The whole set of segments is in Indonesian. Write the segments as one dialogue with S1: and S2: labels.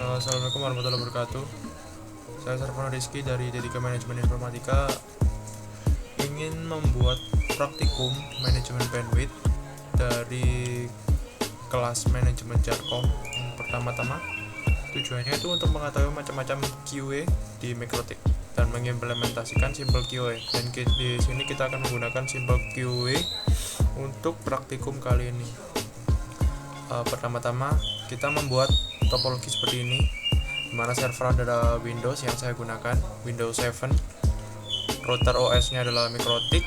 S1: Assalamualaikum warahmatullahi wabarakatuh. Saya Sarvano Rizky dari D3 Manajemen Informatika ingin membuat praktikum manajemen bandwidth dari kelas manajemen Jarkom. Pertama-tama tujuannya itu untuk mengetahui macam-macam QA di Mikrotik dan mengimplementasikan simple QA. Dan di sini kita akan menggunakan simple QA untuk praktikum kali ini. Pertama-tama kita membuat topologi seperti ini, dimana server adalah Windows yang saya gunakan, Windows 7. Router OS nya adalah Mikrotik,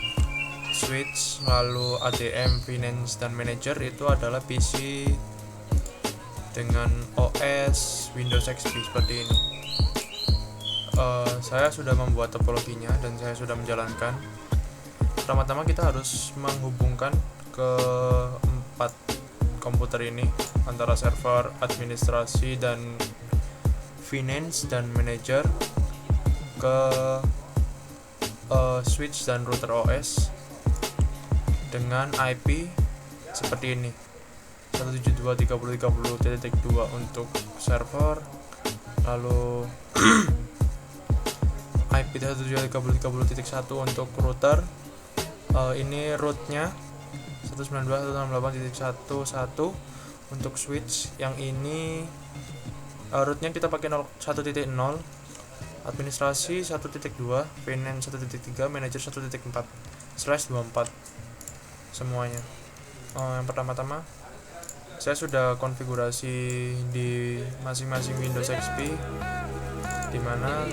S1: switch, lalu ADM, finance, dan manager itu adalah PC dengan OS Windows XP seperti ini. Saya sudah membuat topologinya dan saya sudah menjalankan. Pertama-tama kita harus menghubungkan ke 4 komputer ini antara server, administrasi, dan finance dan manager ke switch dan router OS dengan IP seperti ini, 172.30.30.2 untuk server, lalu IP 172.30.30.1 untuk router. Ini rootnya 192.168.1.1 untuk switch. Yang ini rootnya kita pakai 1.0, administrasi 1.2, finance 1.3, manager 1.4/24 semuanya. Yang pertama-tama saya sudah konfigurasi di masing-masing Windows XP, dimana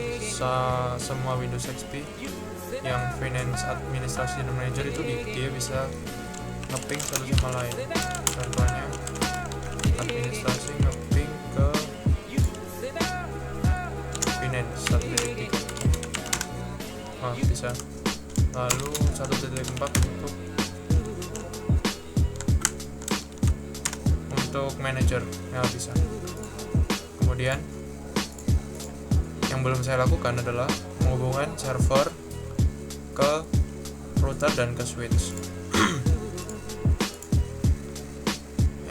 S1: semua Windows XP yang finance, administrasi, dan manager itu dia bisa ngeping satu sama lain. Contohnya administrasi ngeping ke finance 1.3, bisa. Lalu 1.4 untuk manager ya bisa. Kemudian yang belum saya lakukan adalah menghubungkan server ke router dan ke switch.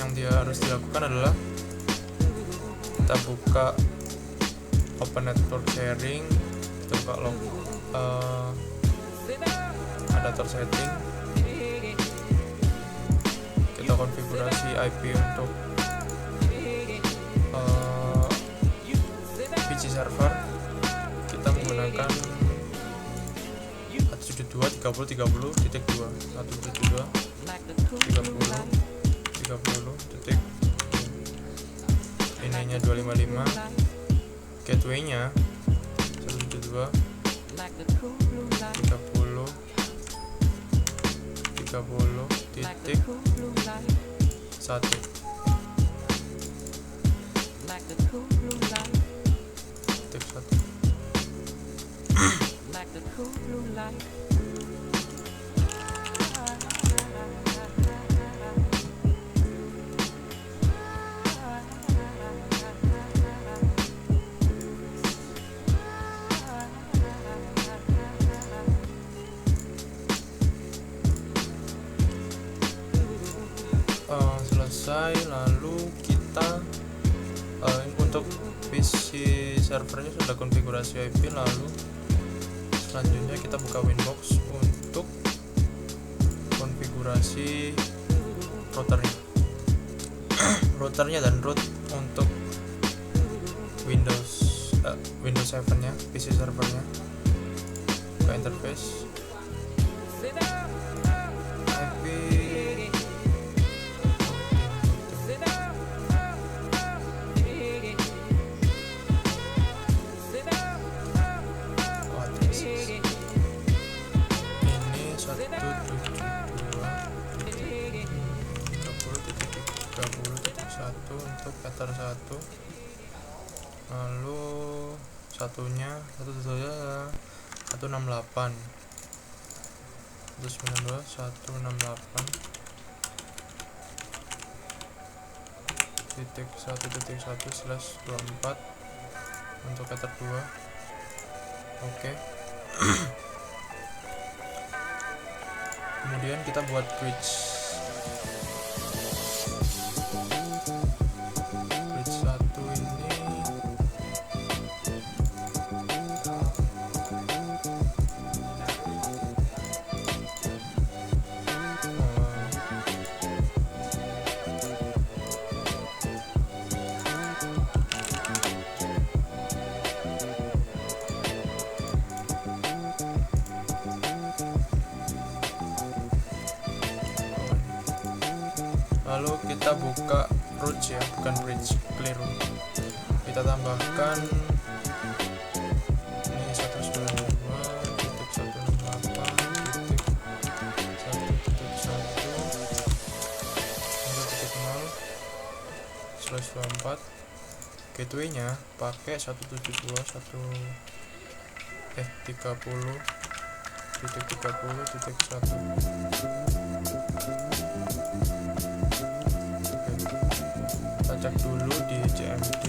S1: Yang dia harus dilakukan adalah kita buka open network sharing, kita buka adapter setting, kita konfigurasi IP untuk PC server. Kita menggunakan 172.30.30.2, 172.30.30. Ininya 255, gateway-nya 172.30.30.1. Selesai, lalu kita untuk PC servernya sudah konfigurasi IP. Lalu selanjutnya kita buka Winbox untuk konfigurasi routernya dan root untuk Windows 7 nya, PC servernya. Buka interface, untuk Ether 1, lalu satunya 168 192.168.1.1/24 untuk Ether 2. Oke. Kemudian kita buat bridge Lalu kita buka root ya, bukan bridge, keliru. Kita tambahkan ini 192.168.1.1.0/24. Gateway-nya pakai 172.30.30.1. Kita cek dulu di CMD.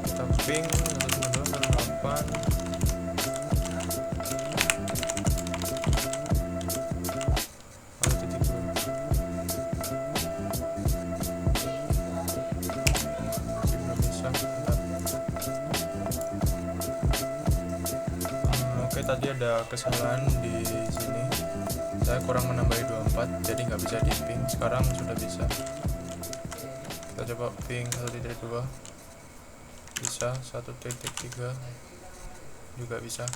S1: Kita ping 192.168. Tadi ada kesalahan di sini, saya kurang menambahi 24, jadi nggak bisa di ping. Sekarang sudah bisa. Kita coba ping 1.2, bisa. 1.3 juga bisa.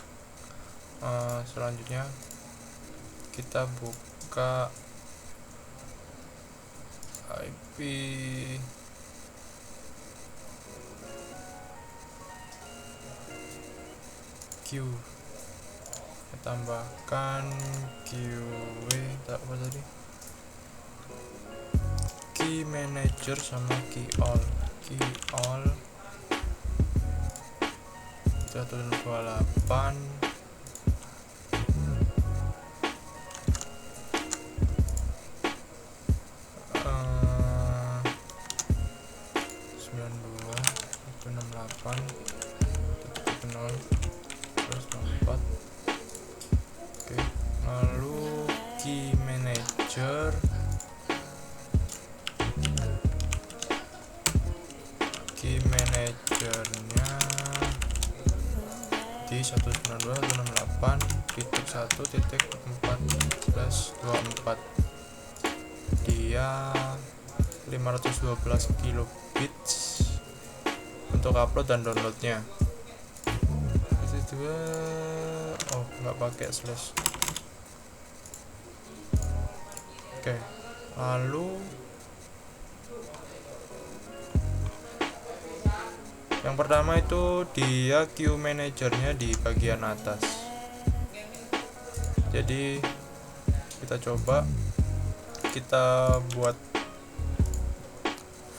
S1: Selanjutnya kita buka IP Q, tambahkan QW apa tadi, key manager sama key all 128 92.168.0/4. Oke, lalu key managernya di 192.168.1.14/24. dia 512 kilobits untuk upload dan downloadnya. Nggak pakai slash. Oke, lalu yang pertama itu dia queue managernya di bagian atas. Jadi kita coba, kita buat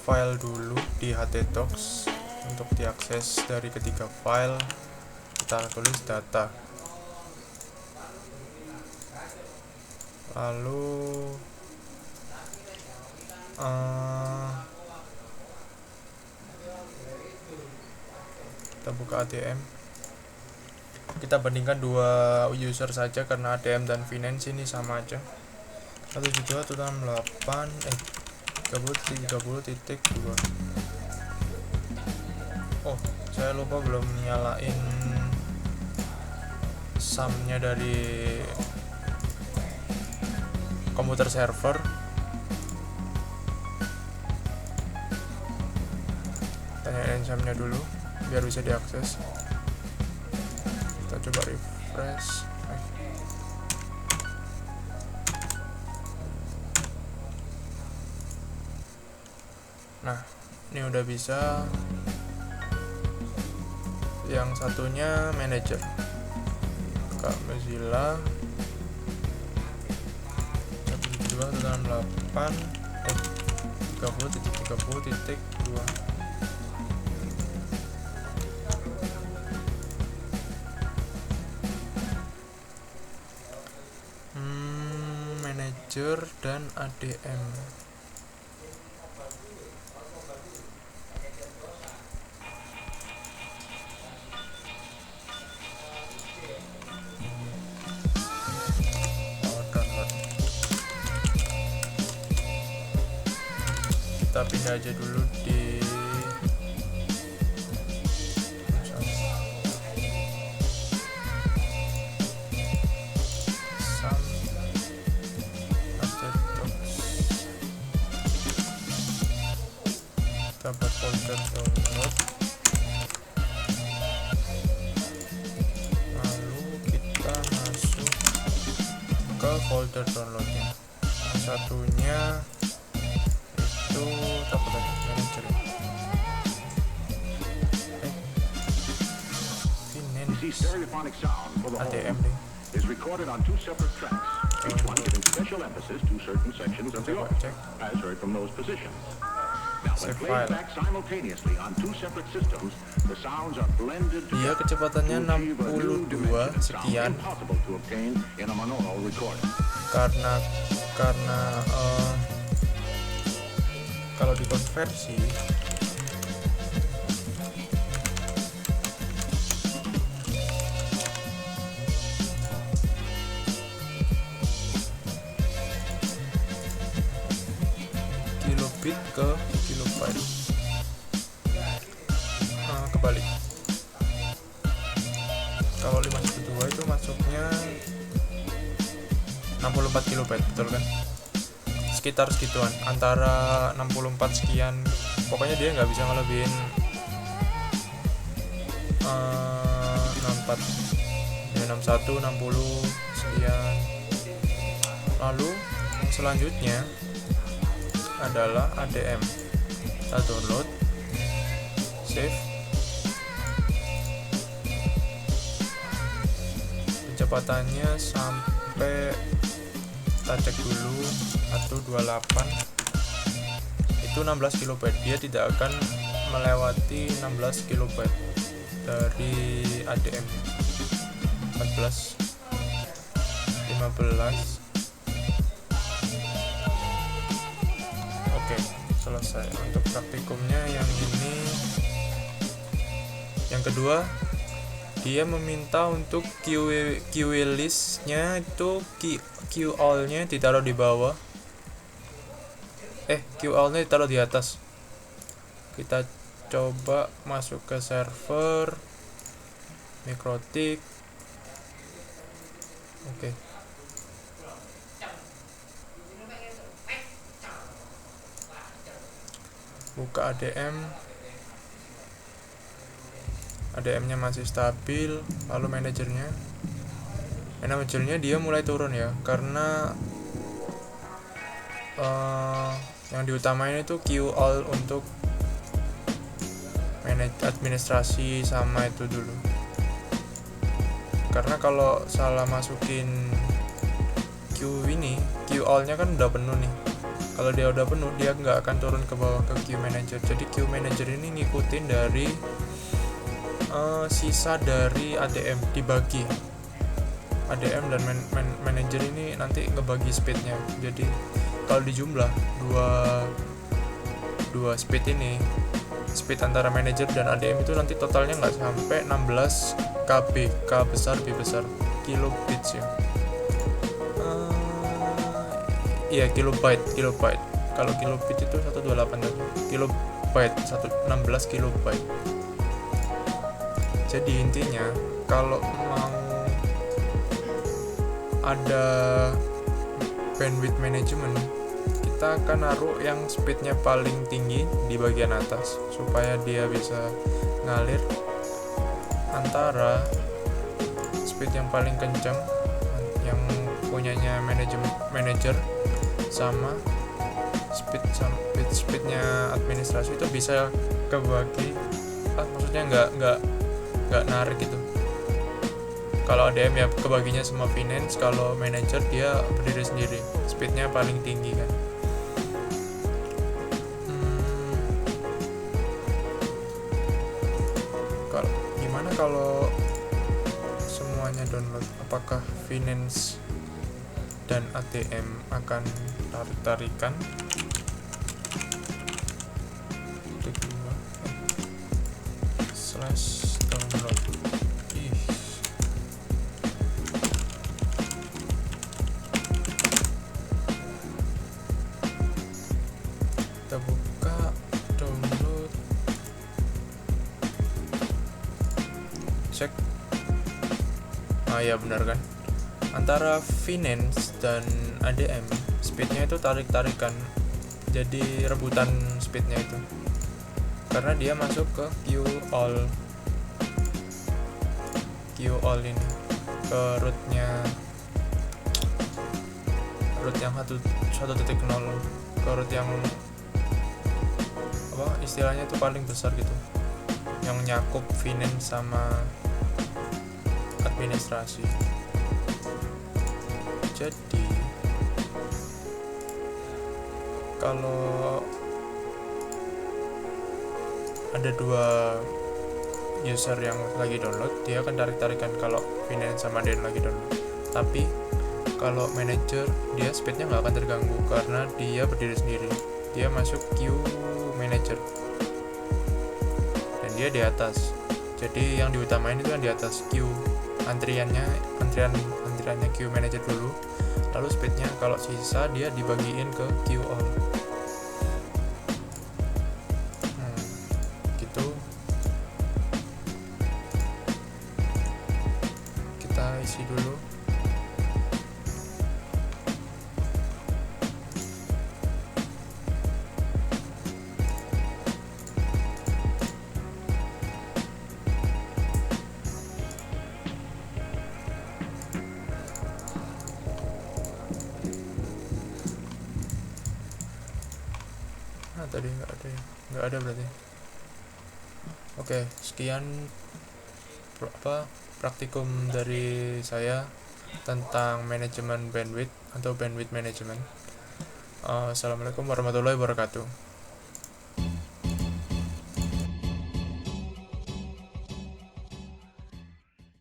S1: file dulu di htdocs untuk diakses dari ketiga file. Kita tulis data, lalu kita buka ATM. Kita bandingkan dua user saja karena ATM dan finance ini sama aja. 172.30.30.2. Oh, saya lupa belum nyalain sum-nya dari komputer server. Tanyain sum-nya dulu biar bisa diakses. Kita coba refresh. Nah, ini udah bisa. Yang satunya manager, buka Mozilla 192.30.30.2. Manager dan ADM. Kita pindah aja dulu di kita buat folder download, lalu kita folder downloadnya. Yang satunya itu apa tadi, manager ATM deh.
S2: Is recorded on 2 separate tracks, each one giving special emphasis to certain sections of the
S1: Coba
S2: orchestra,
S1: cek.
S2: as heard from those positions. Now, when
S1: Save
S2: played
S1: file.
S2: back simultaneously on 2 separate systems, the sounds are blended
S1: Dia
S2: together
S1: kecepatannya
S2: to achieve a new
S1: 62
S2: dimension of sound
S1: sekian,
S2: impossible to obtain in a monaural recording.
S1: karena kalau dikonversi kilobit ke kilobyte, kebalik. Kalau 512 itu masuknya 64 kilobyte, betul kan? Sekitar segituan, antara 64 sekian, pokoknya dia nggak bisa ngelebihin 64, dia 61, 60 sekian. Lalu yang selanjutnya adalah ADM. Kita download, save, kecepatannya sampai kita cek dulu, 128 itu 16 kilobyte. Dia tidak akan melewati 16 kilobyte dari ADM. 14, 15. Oke, selesai. Untuk praktikumnya yang ini. Yang kedua, dia meminta untuk QE list-nya itu QAll-nya ditaruh di bawah. QAll-nya ditaruh di atas. Kita coba masuk ke server Mikrotik. Oke. Buka ADM-nya masih stabil. Lalu manajernya dia mulai turun ya, karena yang diutamain itu QAll untuk manage administrasi sama itu dulu. Karena kalau salah masukin QAll-nya kan udah penuh nih. Kalau dia udah penuh, dia nggak akan turun ke bawah ke queue manager. Jadi queue manager ini ngikutin dari sisa dari ADM, dibagi. ADM dan manager ini nanti ngebagi speednya. Jadi kalau dijumlah dua speed ini, speed antara manager dan ADM itu nanti totalnya nggak sampai 16 KB, K besar, B besar, kilobits ya. Iya, kilobyte. Kalau kilobit itu 128 tadi. Kilobyte 16 kilobyte. Jadi intinya kalau mau ada bandwidth management, kita akan naruh yang speednya paling tinggi di bagian atas supaya dia bisa ngalir antara speed yang paling kencang yang punyanya manager sama speednya administrasi itu bisa kebagi, maksudnya nggak narik gitu. Kalau ADM ya kebaginya sama finance, kalau manager dia berdiri sendiri, speednya paling tinggi kan. Gimana kalau semuanya download? Apakah finance dan ATM akan tarik-tarikan? /download. Kita buka download, cek. Ya benar kan, antara finance dan ADM speednya itu tarik-tarikan, jadi rebutan speednya itu karena dia masuk ke QAll ini, ke rootnya root yang 1.0 ke root yang istilahnya itu paling besar gitu, yang nyakup finance sama administrasi. Jadi kalau ada dua user yang lagi download, dia akan tarik-tarikan kalau finance sama Den lagi download. Tapi kalau manager, dia speednya nggak akan terganggu karena dia berdiri sendiri. Dia masuk queue manager dan dia di atas. Jadi yang diutamain itu yang di atas queue, antriannya queue manager dulu, lalu speednya kalau sisa dia dibagiin ke queue all. Gitu. Kita isi dulu. Tadi nggak ada berarti. Oke, sekian praktikum dari saya tentang manajemen bandwidth atau bandwidth management. Assalamualaikum warahmatullahi wabarakatuh.